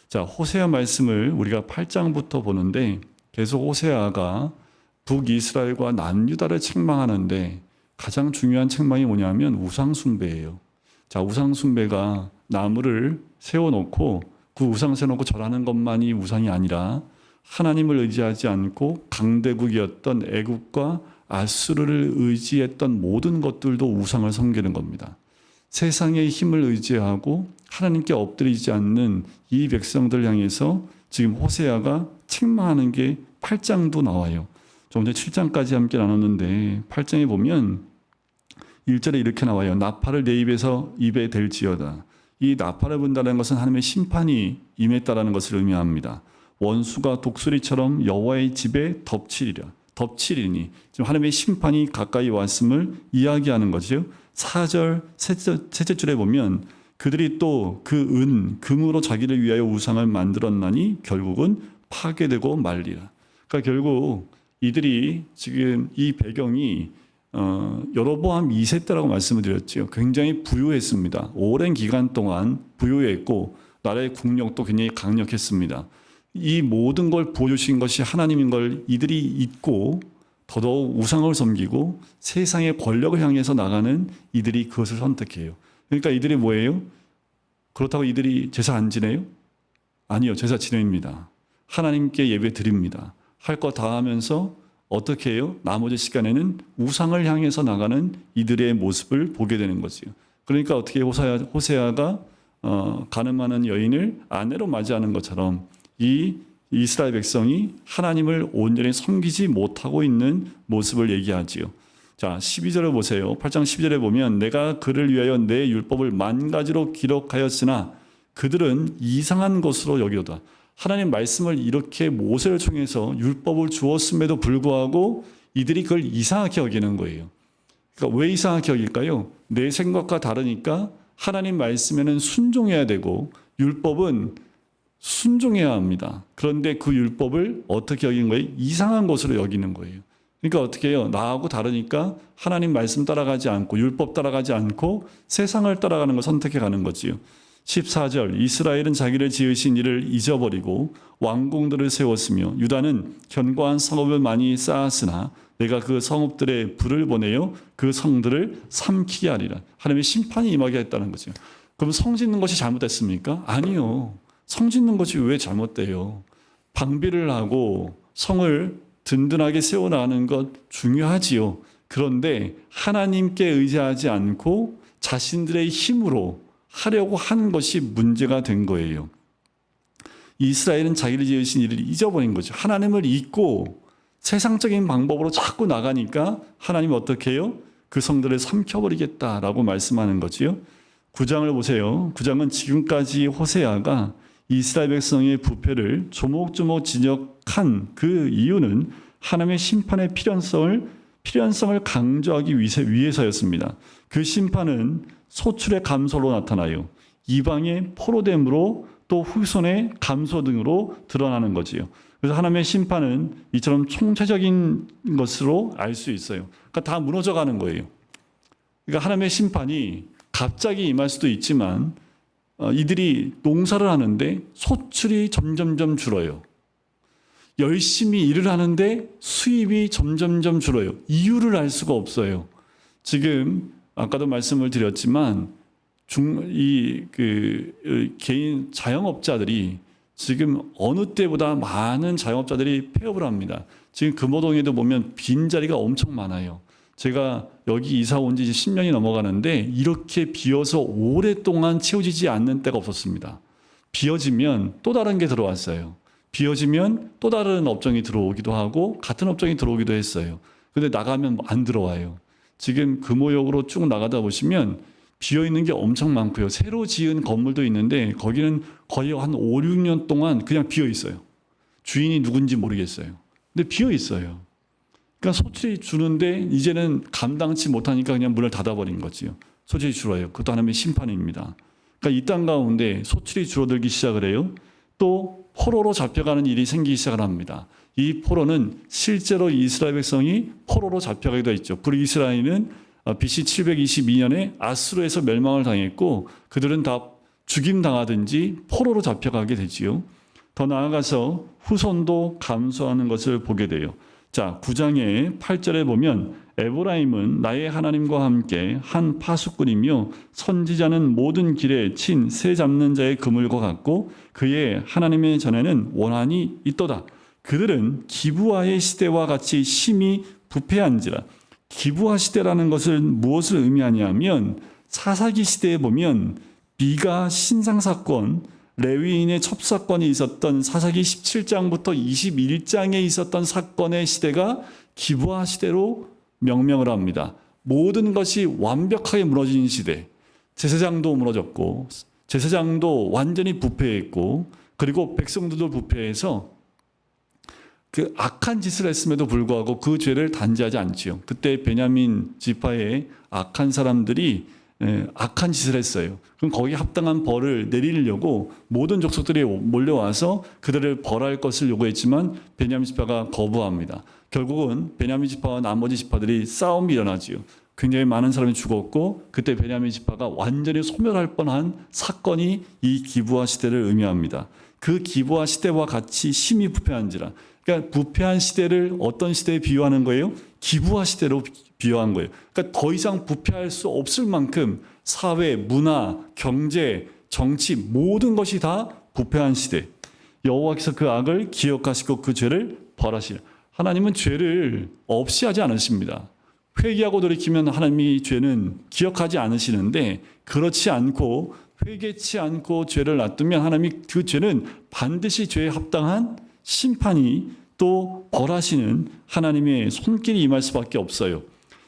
자, 호세아 말씀을 우리가 8장부터 보는데 계속 호세아가 북이스라엘과 남유다를 책망하는데 가장 중요한 책망이 뭐냐면 우상숭배예요. 자, 우상숭배가 나무를 세워놓고 그 우상 세워놓고 절하는 것만이 우상이 아니라 하나님을 의지하지 않고 강대국이었던 애국과 아수르를 의지했던 모든 것들도 우상을 섬기는 겁니다. 세상의 힘을 의지하고 하나님께 엎드리지 않는 이 백성들 향해서 지금 호세아가 책망하는 게 8장도 나와요. 좀 전에 7장까지 함께 나눴는데 8장에 보면 1절에 이렇게 나와요. 나팔을 내 입에 댈지어다. 이 나팔을 분다는 것은 하나님의 심판이 임했다라는 것을 의미합니다. 원수가 독수리처럼 여호와의 집에 덮치리니 지금 하나님의 심판이 가까이 왔음을 이야기하는 거죠. 4절 셋째 줄에 보면 그들이 또 그 금으로 자기를 위하여 우상을 만들었나니 결국은 파괴되고 말리라. 그러니까 결국 이들이 지금 이 배경이 여로보암 2세 때라고 말씀을 드렸죠. 굉장히 부유했습니다. 오랜 기간 동안 부유했고 나라의 국력도 굉장히 강력했습니다. 이 모든 걸 부어주신 것이 하나님인 걸 이들이 잊고 더더욱 우상을 섬기고 세상의 권력을 향해서 나가는 이들이 그것을 선택해요. 그러니까 이들이 뭐예요? 그렇다고 이들이 제사 안 지내요? 아니요. 제사 지냅니다. 하나님께 예배 드립니다. 할 거 다 하면서 어떻게 해요? 나머지 시간에는 우상을 향해서 나가는 이들의 모습을 보게 되는 거지요. 그러니까 어떻게 호세아가 가늠하는 여인을 아내로 맞이하는 것처럼 이 이스라엘 백성이 하나님을 온전히 섬기지 못하고 있는 모습을 얘기하지요. 자, 12절을 보세요. 8장 12절에 보면 내가 그를 위하여 내 율법을 만 가지로 기록하였으나 그들은 이상한 것으로 여기도다. 하나님 말씀을 이렇게 모세를 통해서 율법을 주었음에도 불구하고 이들이 그걸 이상하게 여기는 거예요. 그러니까 왜 이상하게 여길까요? 내 생각과 다르니까 하나님 말씀에는 순종해야 되고 율법은 순종해야 합니다. 그런데 그 율법을 어떻게 여기는 거예요? 이상한 것으로 여기는 거예요. 그러니까 어떻게 해요? 나하고 다르니까 하나님 말씀 따라가지 않고 율법 따라가지 않고 세상을 따라가는 걸 선택해 가는 거지요. 14절 이스라엘은 자기를 지으신 이를 잊어버리고 왕궁들을 세웠으며 유다는 견고한 성읍을 많이 쌓았으나 내가 그 성읍들에 불을 보내어 그 성들을 삼키게 하리라. 하나님의 심판이 임하게 했다는 거죠. 그럼 성 짓는 것이 잘못됐습니까? 아니요. 성 짓는 것이 왜 잘못돼요? 방비를 하고 성을 든든하게 세워나가는 것 중요하지요. 그런데 하나님께 의지하지 않고 자신들의 힘으로 하려고 하는 것이 문제가 된 거예요. 이스라엘은 자기를 지으신 이를 잊어버린 거죠. 하나님을 잊고 세상적인 방법으로 자꾸 나가니까 하나님은 어떻게 해요? 그 성들을 삼켜버리겠다라고 말씀하는 거지요. 9장을 보세요. 9장은 지금까지 호세아가 이스라엘 백성의 부패를 조목조목 지적한 그 이유는 하나님의 심판의 필연성을 강조하기 위해서였습니다. 그 심판은 소출의 감소로 나타나요. 이방의 포로됨으로 또 후손의 감소 등으로 드러나는 거지요. 그래서 하나님의 심판은 이처럼 총체적인 것으로 알 수 있어요. 그러니까 다 무너져가는 거예요. 그러니까 하나님의 심판이 갑자기 임할 수도 있지만 이들이 농사를 하는데 소출이 점점점 줄어요. 열심히 일을 하는데 수입이 점점점 줄어요. 이유를 알 수가 없어요. 지금 아까도 말씀을 드렸지만 개인 자영업자들이 지금 어느 때보다 많은 자영업자들이 폐업을 합니다. 지금 금호동에도 보면 빈자리가 엄청 많아요. 제가 여기 이사 온 지 10년이 넘어가는데 이렇게 비어서 오랫동안 채워지지 않는 때가 없었습니다. 비어지면 또 다른 게 들어왔어요. 비어지면 또 다른 업종이 들어오기도 하고 같은 업종이 들어오기도 했어요. 근데 나가면 안 들어와요. 지금 금호역으로 쭉 나가다 보시면 비어있는 게 엄청 많고요. 새로 지은 건물도 있는데 거기는 거의 한 5, 6년 동안 그냥 비어있어요. 주인이 누군지 모르겠어요. 근데 비어있어요. 그러니까 소출이 주는데 이제는 감당치 못하니까 그냥 문을 닫아버린 거지요. 소출이 줄어요. 그것도 하나님의 심판입니다. 그러니까 이 땅 가운데 소출이 줄어들기 시작을 해요. 또 포로로 잡혀가는 일이 생기기 시작을 합니다. 이 포로는 실제로 이스라엘 백성이 포로로 잡혀가기도 했죠. 북이스라엘은 BC 722년에 아수르에서 멸망을 당했고 그들은 다 죽임당하든지 포로로 잡혀가게 되지요. 더 나아가서 후손도 감수하는 것을 보게 돼요. 자, 9장의 8절에 보면 에브라임은 나의 하나님과 함께 한 파수꾼이며 선지자는 모든 길에 친 새 잡는 자의 그물과 같고 그의 하나님의 전에는 원한이 있도다. 그들은 기브아의 시대와 같이 심히 부패한지라. 기브아 시대라는 것을 무엇을 의미하냐면 사사기 시대에 보면 미가 신상사건, 레위인의 첩사건이 있었던 사사기 17장부터 21장에 있었던 사건의 시대가 기브아 시대로 명명을 합니다. 모든 것이 완벽하게 무너진 시대. 제사장도 무너졌고 제사장도 완전히 부패했고 그리고 백성들도 부패해서 그 악한 짓을 했음에도 불구하고 그 죄를 단죄하지 않지요. 그때 베냐민 지파의 악한 사람들이 악한 짓을 했어요. 그럼 거기에 합당한 벌을 내리려고 모든 족속들이 몰려와서 그들을 벌할 것을 요구했지만 베냐민 지파가 거부합니다. 결국은 베냐민 지파와 나머지 지파들이 싸움이 일어나지요. 굉장히 많은 사람이 죽었고 그때 베냐민 지파가 완전히 소멸할 뻔한 사건이 이 기브아 시대를 의미합니다. 그 기브아 시대와 같이 심히 부패한지라. 그러니까 부패한 시대를 어떤 시대에 비유하는 거예요? 기브아 시대로 비유한 거예요. 그러니까 더 이상 부패할 수 없을 만큼 사회, 문화, 경제, 정치 모든 것이 다 부패한 시대. 여호와께서 그 악을 기억하시고 그 죄를 벌하시라. 하나님은 죄를 없이 하지 않으십니다. 회개하고 돌이키면 하나님이 죄는 기억하지 않으시는데 그렇지 않고 회개치 않고 죄를 놔두면 하나님이 그 죄는 반드시 죄에 합당한 심판이 또 벌하시는 하나님의 손길이 임할 수밖에 없어요.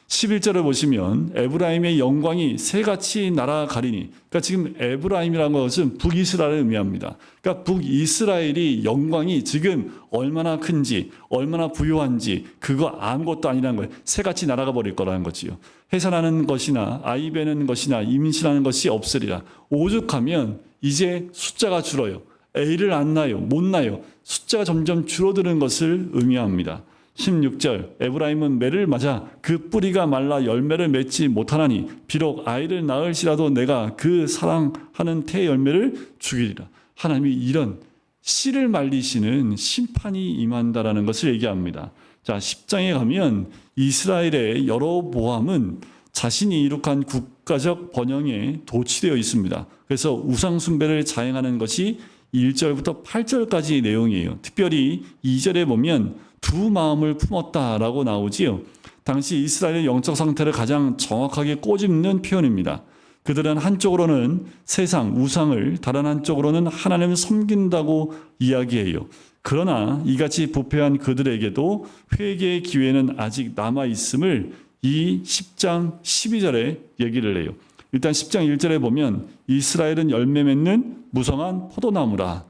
11절을 보시면 에브라임의 영광이 새같이 날아가리니, 그러니까 지금 에브라임이라는 것은 북이스라엘을 의미합니다. 그러니까 북이스라엘이 영광이 지금 얼마나 큰지 얼마나 부유한지 그거 아무것도 아니라는 거예요. 새같이 날아가 버릴 거라는 거지요. 해산하는 것이나 아이 베는 것이나 임신하는 것이 없으리라. 오죽하면 이제 숫자가 줄어요. 애를 안 낳아요. 못 낳아요. 숫자가 점점 줄어드는 것을 의미합니다. 16절 에브라임은 매를 맞아 그 뿌리가 말라 열매를 맺지 못하나니 비록 아이를 낳을지라도 내가 그 사랑하는 태 열매를 죽이리라. 하나님이 이런 씨를 말리시는 심판이 임한다라는 것을 얘기합니다. 자, 10장에 가면 이스라엘의 여로보암은 자신이 이룩한 국가적 번영에 도취되어 있습니다. 그래서 우상 숭배를 자행하는 것이 1절부터 8절까지 내용이에요. 특별히 2절에 보면 두 마음을 품었다라고 나오지요. 당시 이스라엘의 영적 상태를 가장 정확하게 꼬집는 표현입니다. 그들은 한쪽으로는 세상, 우상을, 다른 한쪽으로는 하나님을 섬긴다고 이야기해요. 그러나 이같이 부패한 그들에게도 회개의 기회는 아직 남아있음을 이 10장 12절에 얘기를 해요. 일단 10장 1절에 보면 이스라엘은 열매 맺는 무성한 포도나무라.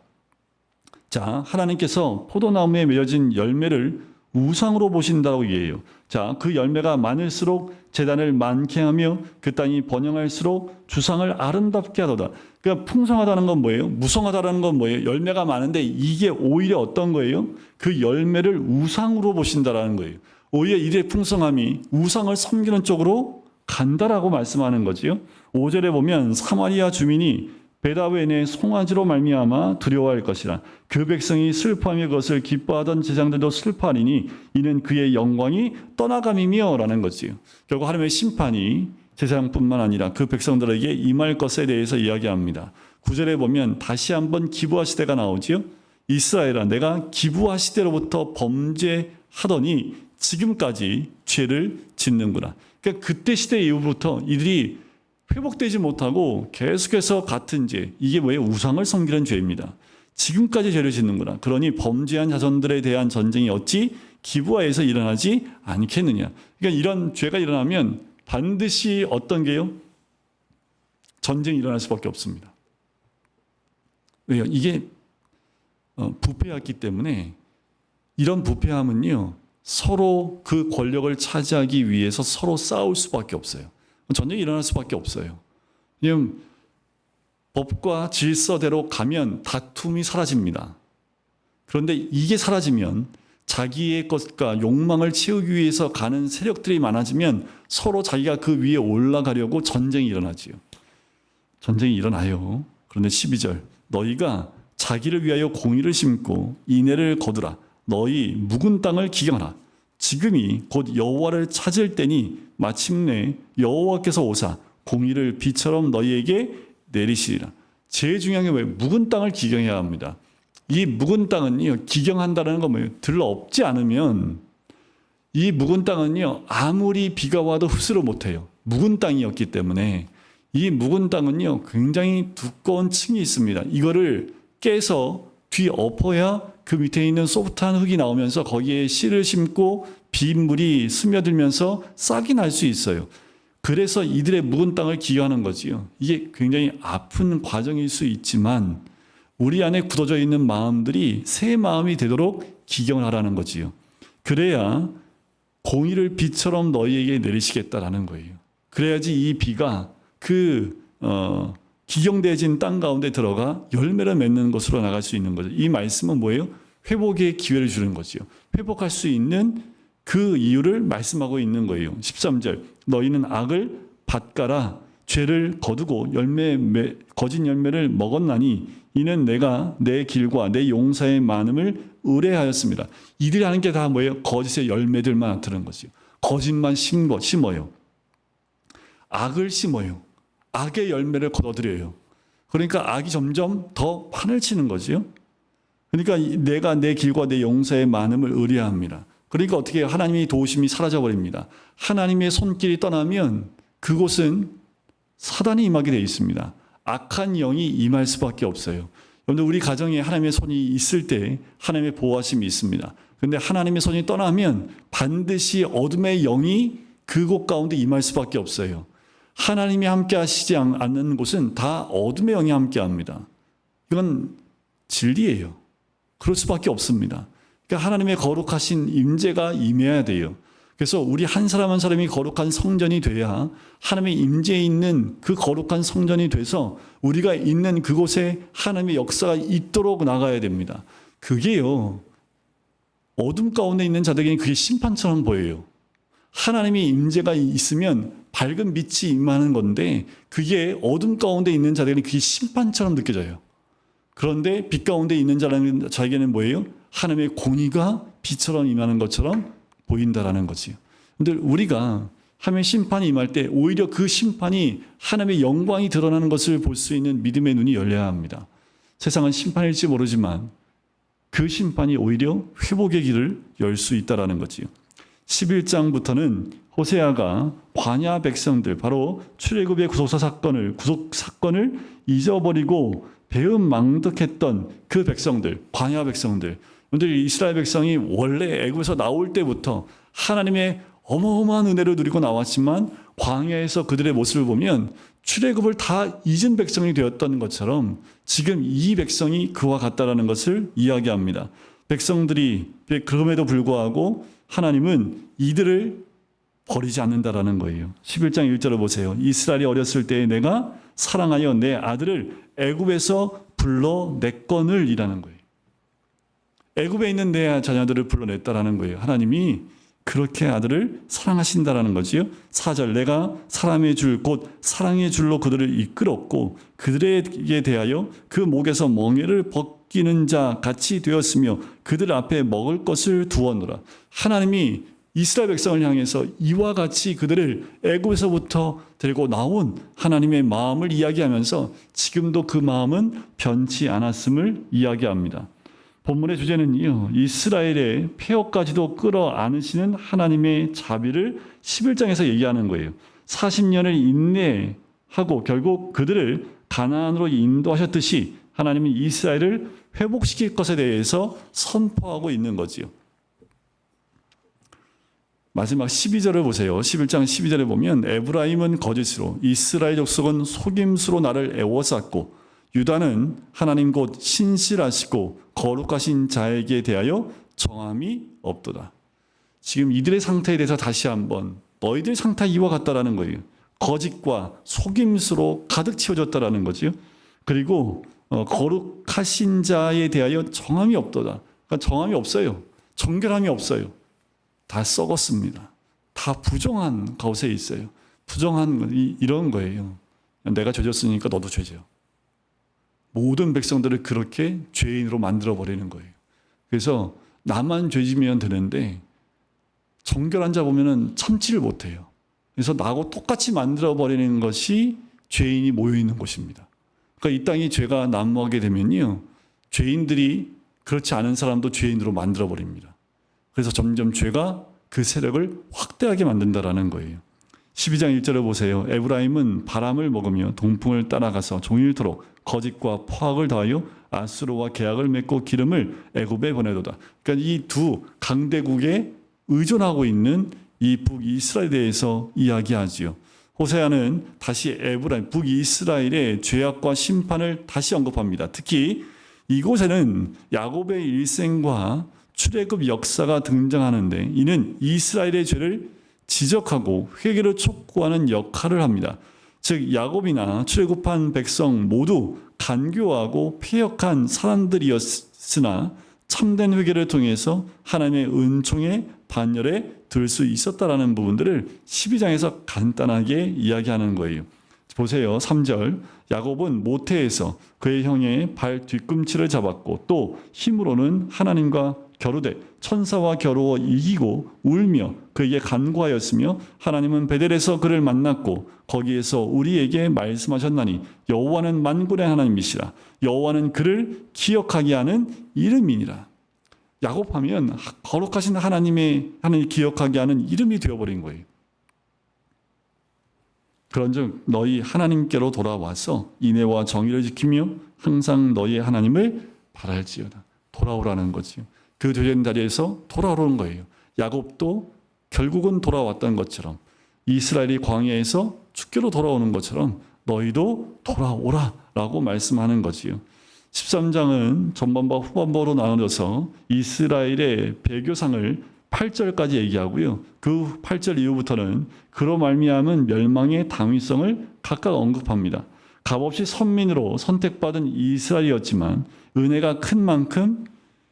자, 하나님께서 포도나무에 맺어진 열매를 우상으로 보신다고 얘기해요. 자, 그 열매가 많을수록 재단을 만개하며 그 땅이 번영할수록 주상을 아름답게 하도다. 그러니까 풍성하다는 건 뭐예요? 무성하다는 건 뭐예요? 열매가 많은데 이게 오히려 어떤 거예요? 그 열매를 우상으로 보신다라는 거예요. 오히려 이의 풍성함이 우상을 섬기는 쪽으로 간다라고 말씀하는 거지요. 5절에 보면 사마리아 주민이 베다웬의 송아지로 말미암아 두려워할 것이라. 그 백성이 슬퍼하며 그것을 기뻐하던 제장들도 슬퍼하리니 이는 그의 영광이 떠나감이며 라는 거지요. 결국 하나님의 심판이 제사장뿐만 아니라 그 백성들에게 임할 것에 대해서 이야기합니다. 9절에 보면 다시 한번 기브아 시대가 나오지요. 이스라엘아 내가 기브아 시대로부터 범죄하더니 지금까지 죄를 짓는구나. 그러니까 그때 시대 이후부터 이들이 회복되지 못하고 계속해서 같은 죄, 이게 뭐예요? 우상을 섬기는 죄입니다. 지금까지 죄를 짓는구나. 그러니 범죄한 자손들에 대한 전쟁이 어찌 기브아에서 일어나지 않겠느냐. 그러니까 이런 죄가 일어나면 반드시 어떤 게요? 전쟁이 일어날 수밖에 없습니다. 왜요? 이게 부패했기 때문에 이런 부패함은요. 서로 그 권력을 차지하기 위해서 서로 싸울 수밖에 없어요. 전쟁이 일어날 수밖에 없어요. 왜냐하면 법과 질서대로 가면 다툼이 사라집니다. 그런데 이게 사라지면 자기의 것과 욕망을 채우기 위해서 가는 세력들이 많아지면 서로 자기가 그 위에 올라가려고 전쟁이 일어나지요. 전쟁이 일어나요. 그런데 12절 너희가 자기를 위하여 공의를 심고 인애를 거두라. 너희 묵은 땅을 기경하라. 지금이 곧 여호와를 찾을 때니 마침내 여호와께서 오사 공의를 비처럼 너희에게 내리시리라. 제일 중요한 게 뭐예요? 묵은 땅을 기경해야 합니다. 이 묵은 땅은요, 기경한다는 건 뭐예요? 들러 없지 않으면 이 묵은 땅은요, 아무리 비가 와도 흡수를 못해요. 묵은 땅이었기 때문에 이 묵은 땅은요, 굉장히 두꺼운 층이 있습니다. 이거를 깨서 뒤엎어야 그 밑에 있는 소프트한 흙이 나오면서 거기에 씨를 심고 빗물이 스며들면서 싹이 날 수 있어요. 그래서 이들의 묵은 땅을 기경하는 거지요. 이게 굉장히 아픈 과정일 수 있지만 우리 안에 굳어져 있는 마음들이 새 마음이 되도록 기경을 하라는 거지요. 그래야 공의를 비처럼 너희에게 내리시겠다라는 거예요. 그래야지 이 비가 기경되어진 땅 가운데 들어가 열매를 맺는 것으로 나갈 수 있는 거죠. 이 말씀은 뭐예요? 회복의 기회를 주는 거지요. 회복할 수 있는 그 이유를 말씀하고 있는 거예요. 13절 너희는 악을 밭가라 죄를 거두고 거짓 열매를 먹었나니 이는 내가 내 길과 내 용사의 많음을 의뢰하였습니다. 이들이 하는 게 다 뭐예요? 거짓의 열매들만 나타나는 거지요. 거짓만 심어요. 악을 심어요. 악의 열매를 거둬들여요. 그러니까 악이 점점 더 판을 치는 거지요. 그러니까 내가 내 길과 내 용사의 많음을 의뢰합니다. 그러니까 어떻게 해요? 하나님의 도우심이 사라져버립니다. 하나님의 손길이 떠나면 그곳은 사단이 임하게 되어 있습니다. 악한 영이 임할 수밖에 없어요. 여러분들 우리 가정에 하나님의 손이 있을 때 하나님의 보호하심이 있습니다. 그런데 하나님의 손이 떠나면 반드시 어둠의 영이 그곳 가운데 임할 수밖에 없어요. 하나님이 함께 하시지 않는 곳은 다 어둠의 영이 함께 합니다. 이건 진리예요. 그럴 수밖에 없습니다. 그러니까 하나님의 거룩하신 임재가 임해야 돼요. 그래서 우리 한 사람 한 사람이 거룩한 성전이 돼야 하나님의 임재에 있는 그 거룩한 성전이 돼서 우리가 있는 그곳에 하나님의 역사가 있도록 나가야 됩니다. 그게요, 어둠 가운데 있는 자들에게는 그게 심판처럼 보여요. 하나님의 임재가 있으면 밝은 빛이 임하는 건데 그게 어둠 가운데 있는 자들에게는 그게 심판처럼 느껴져요. 그런데 빛 가운데 있는 자에게는 뭐예요? 하나님의 공의가 빛처럼 임하는 것처럼 보인다라는 거지요. 근데 우리가 하나님의 심판이 임할 때 오히려 그 심판이 하나님의 영광이 드러나는 것을 볼 수 있는 믿음의 눈이 열려야 합니다. 세상은 심판일지 모르지만 그 심판이 오히려 회복의 길을 열 수 있다라는 거지요. 11장부터는 호세아가 광야 백성들, 바로 출애굽의 구속 사건을 잊어버리고 배은망덕했던 그 백성들, 광야 백성들, 이스라엘 백성이 원래 애굽에서 나올 때부터 하나님의 어마어마한 은혜를 누리고 나왔지만 광야에서 그들의 모습을 보면 출애굽을 다 잊은 백성이 되었던 것처럼 지금 이 백성이 그와 같다라는 것을 이야기합니다. 백성들이 그럼에도 불구하고 하나님은 이들을 버리지 않는다라는 거예요. 11장 1절을 보세요. 이스라엘이 어렸을 때에 내가 사랑하여 내 아들을 애굽에서 불러냈거늘 이라는 거예요. 애굽에 있는 내 자녀들을 불러냈다라는 거예요. 하나님이 그렇게 아들을 사랑하신다라는 거지요. 4절 내가 사람의 줄 곧 사랑의 줄로 그들을 이끌었고 그들에게 대하여 그 목에서 멍에를 벗기는 자 같이 되었으며 그들 앞에 먹을 것을 두었노라. 하나님이 이스라엘 백성을 향해서 이와 같이 그들을 애굽에서부터 데리고 나온 하나님의 마음을 이야기하면서 지금도 그 마음은 변치 않았음을 이야기합니다. 본문의 주제는요, 이스라엘의 폐허까지도 끌어안으시는 하나님의 자비를 11장에서 얘기하는 거예요. 40년을 인내하고 결국 그들을 가나안으로 인도하셨듯이 하나님은 이스라엘을 회복시킬 것에 대해서 선포하고 있는 거지요. 마지막 12절을 보세요. 11장 12절에 보면 에브라임은 거짓으로 이스라엘 족속은 속임수로 나를 애워쌌고 유다는 하나님 곧 신실하시고 거룩하신 자에게 대하여 정함이 없도다. 지금 이들의 상태에 대해서 다시 한번 너희들 상태가 이와 같다라는 거예요. 거짓과 속임수로 가득 채워졌다라는 거지요. 그리고 거룩하신 자에 대하여 정함이 없도다. 그러니까 정함이 없어요. 정결함이 없어요. 다 썩었습니다. 다 부정한 것에 있어요. 부정한 이런 거예요. 내가 죄졌으니까 너도 죄져. 모든 백성들을 그렇게 죄인으로 만들어 버리는 거예요. 그래서 나만 죄지면 되는데 정결한 자 보면은 참지를 못해요. 그래서 나하고 똑같이 만들어 버리는 것이 죄인이 모여 있는 곳입니다. 그러니까 이 땅이 죄가 난무하게 되면요, 죄인들이 그렇지 않은 사람도 죄인으로 만들어 버립니다. 그래서 점점 죄가 그 세력을 확대하게 만든다라는 거예요. 12장 1절을 보세요. 에브라임은 바람을 먹으며 동풍을 따라가서 종일토록 거짓과 포악을 다하여 아수르와 계약을 맺고 기름을 애굽에 보내도다. 그러니까 이 두 강대국에 의존하고 있는 이 북이스라엘에 대해서 이야기하지요. 호세아는 다시 에브라임, 북이스라엘의 죄악과 심판을 다시 언급합니다. 특히 이곳에는 야곱의 일생과 출애굽 역사가 등장하는데 이는 이스라엘의 죄를 지적하고 회개를 촉구하는 역할을 합니다. 즉 야곱이나 출애굽한 백성 모두 간교하고 패역한 사람들이었으나 참된 회개를 통해서 하나님의 은총의 반열에 들 수 있었다라는 부분들을 12장에서 간단하게 이야기하는 거예요. 보세요. 3절. 야곱은 모태에서 그의 형의 발 뒤꿈치를 잡았고 또 힘으로는 하나님과 겨루되 천사와 겨루어 이기고 울며 그에게 간구하였으며 하나님은 베델에서 그를 만났고 거기에서 우리에게 말씀하셨나니 여호와는 만군의 하나님이시라. 여호와는 그를 기억하게 하는 이름이니라. 야곱하면 거룩하신 하나님 기억하게 하는 이름이 되어버린 거예요. 그런즉 너희 하나님께로 돌아와서 인애와 정의를 지키며 항상 너희의 하나님을 바랄지어다. 돌아오라는 거지요. 그 죄된 자리에서 돌아오는 거예요. 야곱도 결국은 돌아왔던 것처럼 이스라엘이 광야에서 축교로 돌아오는 것처럼 너희도 돌아오라라고 말씀하는 거지요. 13장은 전반부와 후반부로 나눠져서 이스라엘의 배교상을 8절까지 얘기하고요. 그 8절 이후부터는 그로 말미암은 멸망의 당위성을 각각 언급합니다. 값없이 선민으로 선택받은 이스라엘이었지만 은혜가 큰 만큼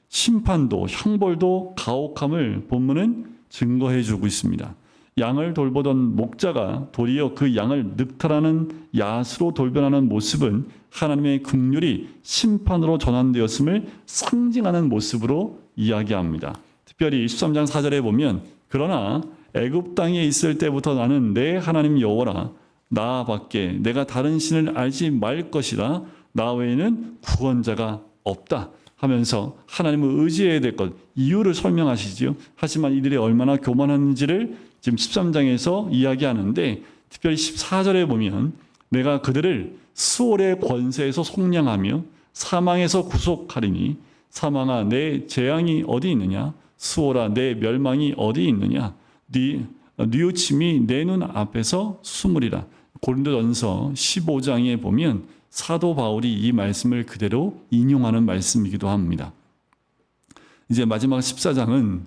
심판도 형벌도 가혹함을 본문은 증거해 주고 있습니다. 양을 돌보던 목자가 도리어 그 양을 늑탈하는 야수로 돌변하는 모습은 하나님의 긍휼이 심판으로 전환되었음을 상징하는 모습으로 이야기합니다. 특별히 13장 4절에 보면 그러나 애굽 땅에 있을 때부터 나는 내 하나님 여호와라. 나 밖에 내가 다른 신을 알지 말 것이라. 나 외에는 구원자가 없다 하면서 하나님을 의지해야 될 것 이유를 설명하시지요. 하지만 이들이 얼마나 교만한지를 지금 13장에서 이야기하는데 특별히 14절에 보면 내가 그들을 수월의 권세에서 속량하며 사망에서 구속하리니 사망아 내 재앙이 어디 있느냐 수월아 내 멸망이 어디 있느냐 네 뉘우침이 내 눈 앞에서 숨으리라. 고린도전서 15장에 보면 사도 바울이 이 말씀을 그대로 인용하는 말씀이기도 합니다. 이제 마지막 14장은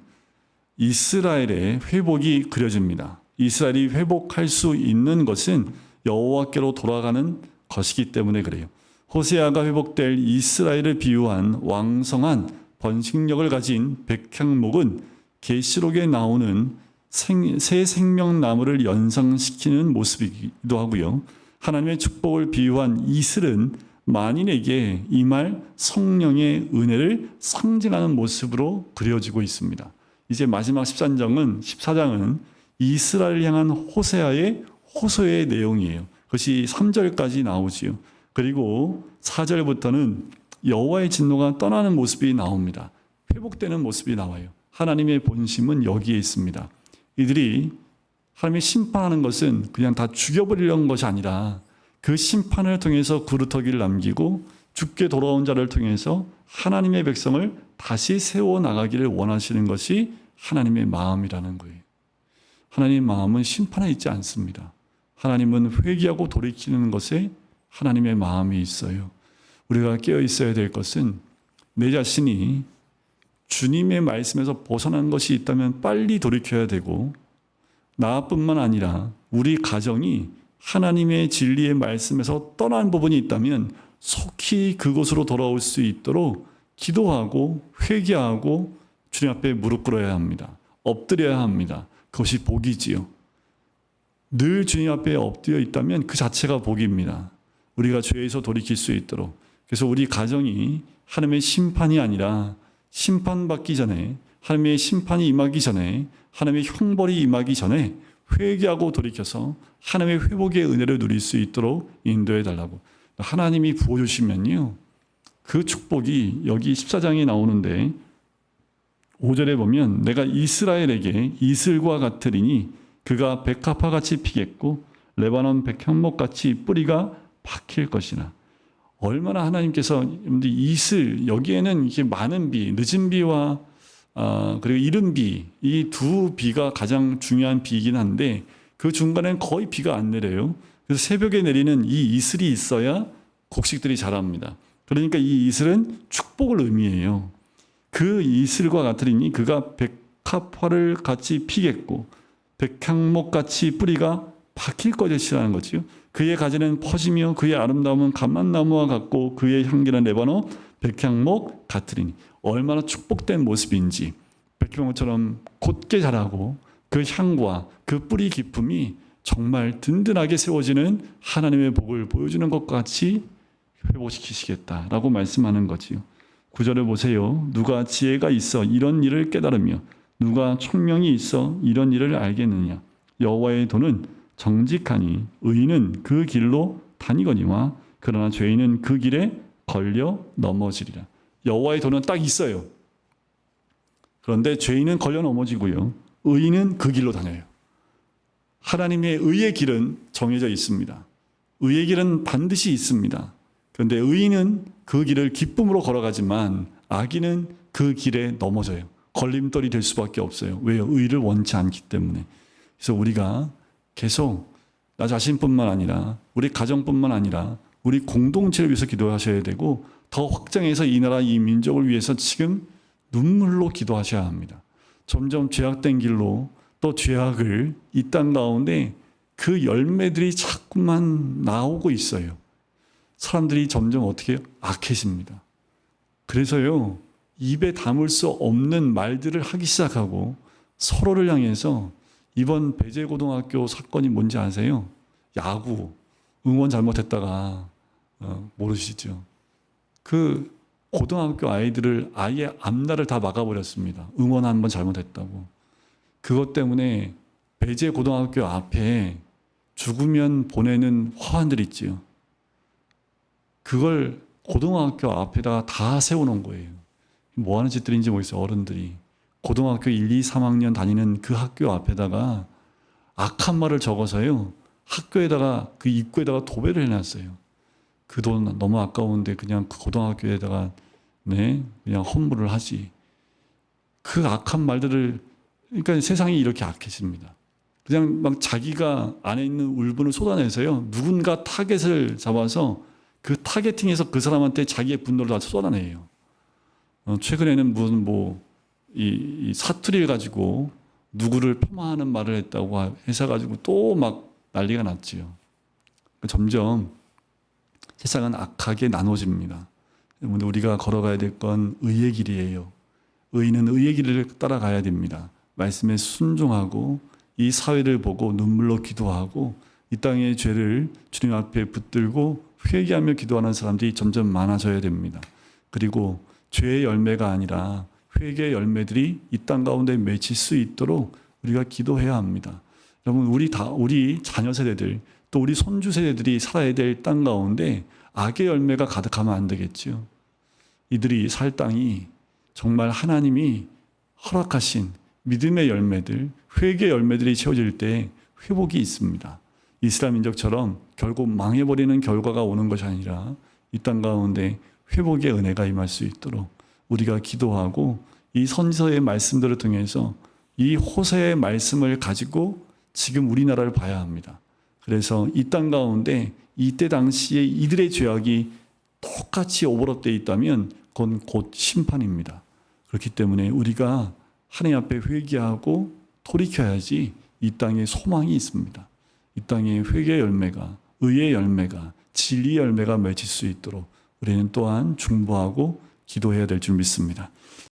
이스라엘의 회복이 그려집니다. 이스라엘이 회복할 수 있는 것은 여호와께로 돌아가는 것이기 때문에 그래요. 호세아가 회복될 이스라엘을 비유한 왕성한 번식력을 가진 백향목은 계시록에 나오는 새 생명나무를 연상시키는 모습이기도 하고요. 하나님의 축복을 비유한 이슬은 만인에게 임할 성령의 은혜를 상징하는 모습으로 그려지고 있습니다. 이제 마지막 14장은 이스라엘을 향한 호세아의 호소의 내용이에요. 그것이 3절까지 나오지요. 그리고 4절부터는 여호와의 진노가 떠나는 모습이 나옵니다. 회복되는 모습이 나와요. 하나님의 본심은 여기에 있습니다. 이들이 하나님이 심판하는 것은 그냥 다 죽여버리려는 것이 아니라 그 심판을 통해서 그루터기를 남기고 죽게 돌아온 자를 통해서 하나님의 백성을 다시 세워나가기를 원하시는 것이 하나님의 마음이라는 거예요. 하나님의 마음은 심판에 있지 않습니다. 하나님은 회개하고 돌이키는 것에 하나님의 마음이 있어요. 우리가 깨어 있어야 될 것은 내 자신이 주님의 말씀에서 벗어난 것이 있다면 빨리 돌이켜야 되고 나뿐만 아니라 우리 가정이 하나님의 진리의 말씀에서 떠난 부분이 있다면 속히 그곳으로 돌아올 수 있도록 기도하고 회개하고 주님 앞에 무릎 꿇어야 합니다. 엎드려야 합니다. 그것이 복이지요. 늘 주님 앞에 엎드려 있다면 그 자체가 복입니다. 우리가 죄에서 돌이킬 수 있도록. 그래서 우리 가정이 하나님의 심판이 아니라 심판받기 전에, 하나님의 심판이 임하기 전에, 하나님의 형벌이 임하기 전에 회개하고 돌이켜서 하나님의 회복의 은혜를 누릴 수 있도록 인도해 달라고. 하나님이 부어주시면요, 그 축복이 여기 14장에 나오는데 5절에 보면 내가 이스라엘에게 이슬과 같으리니 그가 백합화같이 피겠고 레바논 백향목같이 뿌리가 박힐 것이나. 얼마나 하나님께서 이슬, 여기에는 이게 많은 비, 늦은 비와 그리고 이른 비, 이 두 비가 가장 중요한 비이긴 한데 그 중간에는 거의 비가 안 내려요. 그래서 새벽에 내리는 이 이슬이 있어야 곡식들이 자랍니다. 그러니까 이 이슬은 축복을 의미해요. 그 이슬과 같으리니 그가 백합화를 같이 피겠고 백향목같이 뿌리가 박힐 것이라는 거지요. 그의 가지는 퍼지며 그의 아름다움은 감람나무와 같고 그의 향기는 레바논 백향목 같으리니. 얼마나 축복된 모습인지, 백향목처럼 곧게 자라고 그 향과 그 뿌리 깊음이 정말 든든하게 세워지는 하나님의 복을 보여주는 것과 같이 회복시키시겠다라고 말씀하는 거지요. 9절을 보세요. 누가 지혜가 있어 이런 일을 깨달으며 누가 총명이 있어 이런 일을 알겠느냐. 여호와의 도는 정직하니 의인은 그 길로 다니거니와 그러나 죄인은 그 길에 걸려 넘어지리라. 여호와의 도는 딱 있어요. 그런데 죄인은 걸려 넘어지고요, 의인은 그 길로 다녀요. 하나님의 의의 길은 정해져 있습니다. 의의 길은 반드시 있습니다. 그런데 의인은 그 길을 기쁨으로 걸어가지만 악인은 그 길에 넘어져요. 걸림돌이 될 수밖에 없어요. 왜요? 의를 원치 않기 때문에. 그래서 우리가 계속 나 자신뿐만 아니라 우리 가정뿐만 아니라 우리 공동체를 위해서 기도하셔야 되고, 더 확장해서 이 나라 이 민족을 위해서 지금 눈물로 기도하셔야 합니다. 점점 죄악된 길로 또 죄악을 이 땅 가운데 그 열매들이 자꾸만 나오고 있어요. 사람들이 점점 어떻게 악해집니다. 그래서요, 입에 담을 수 없는 말들을 하기 시작하고 서로를 향해서, 이번 배재고등학교 사건이 뭔지 아세요? 야구 응원 잘못했다가 모르시죠? 그 고등학교 아이들을 아예 앞날을 다 막아버렸습니다. 응원 한번 잘못했다고. 그것 때문에 배재고등학교 앞에 죽으면 보내는 화환들 있지요. 그걸 고등학교 앞에다가 다 세워놓은 거예요. 뭐 하는 짓들인지 모르겠어요. 어른들이 고등학교 1, 2, 3학년 다니는 그 학교 앞에다가 악한 말을 적어서요, 학교에다가 그 입구에다가 도배를 해놨어요. 그 돈 너무 아까운데 그냥 그 고등학교에다가 그냥 헌물을 하지. 그 악한 말들을, 그러니까 세상이 이렇게 악해집니다. 그냥 막 자기가 안에 있는 울분을 쏟아내서요, 누군가 타겟을 잡아서 그 타겟팅해서 그 사람한테 자기의 분노를 다 쏟아내요. 최근에는 무슨 이 사투리를 가지고 누구를 폄하하는 말을 했다고 해서 가지고 또 막 난리가 났지요. 점점 세상은 악하게 나눠집니다. 우리가 걸어가야 될 건 의의 길이에요. 의인은 의의 길을 따라가야 됩니다. 말씀에 순종하고 이 사회를 보고 눈물로 기도하고 이 땅의 죄를 주님 앞에 붙들고 회개하며 기도하는 사람들이 점점 많아져야 됩니다. 그리고 죄의 열매가 아니라 회개의 열매들이 이 땅 가운데 맺힐 수 있도록 우리가 기도해야 합니다. 여러분, 우리 자녀 세대들, 또 우리 손주 세대들이 살아야 될 땅 가운데 악의 열매가 가득하면 안 되겠죠. 이들이 살 땅이 정말 하나님이 허락하신 믿음의 열매들, 회개의 열매들이 채워질 때 회복이 있습니다. 이스라엘 민족처럼 결국 망해버리는 결과가 오는 것이 아니라 이 땅 가운데 회복의 은혜가 임할 수 있도록 우리가 기도하고, 이 선지서의 말씀들을 통해서 이 호세의 말씀을 가지고 지금 우리나라를 봐야 합니다. 그래서 이 땅 가운데 이때 당시에 이들의 죄악이 똑같이 오버랩되어 있다면 그건 곧 심판입니다. 그렇기 때문에 우리가 하나님 앞에 회개하고 돌이켜야지 이 땅에 소망이 있습니다. 이 땅에 회개의 열매가, 의의 열매가, 진리의 열매가 맺힐 수 있도록 우리는 또한 중보하고 기도해야 될 줄 믿습니다.